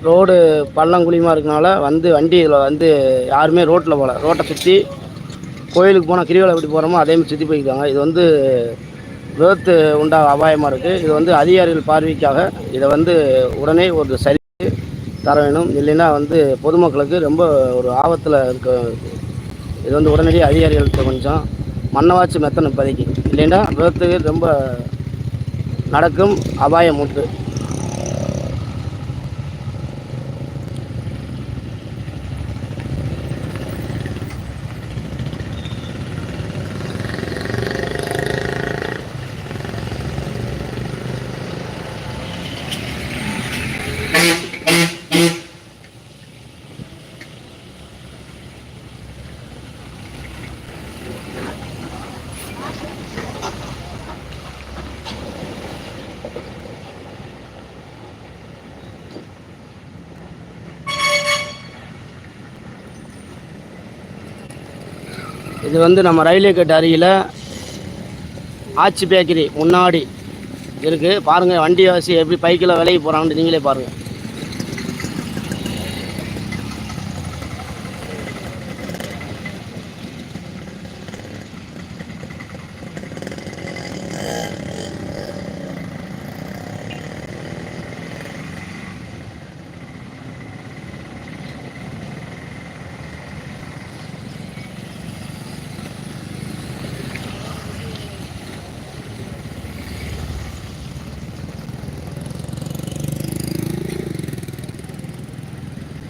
Road பள்ளம் குழியுமாக இருக்கனால வந்து வண்டி இதில் வந்து யாருமே ரோட்டில் போகல. ரோட்டை சுற்றி கோயிலுக்கு போனால் கிரிவலம் எப்படி போகிறோமோ அதேமாதிரி சுற்றி போய்க்குவாங்க. இது வந்து விபத்து உண்டாக அபாயமாக இருக்குது. இது வந்து அதிகாரிகள் பார்வைக்காக இதை வந்து உடனே ஒரு சரி தர வேணும். இல்லைன்னா வந்து பொதுமக்களுக்கு ரொம்ப ஒரு ஆபத்தில் இருக்க. இது வந்து உடனடியாக அதிகாரிகள்கிட்ட கொஞ்சம் மண்ணவாச்சு மெத்தனை இப்போதைக்கு, இல்லைன்னா விபத்துக்கு ரொம்ப நடக்கும் அபாயம் உண்டு. இது வந்து நம்ம ரயில்வே கேட் அருகில் ஆச்சி பேக்கரி முன்னாடி இருக்குது. பாருங்கள் வண்டி வாசி எப்படி பைக்கில் விலைக்கு போகிறாங்கன்னு நீங்களே பாருங்கள்.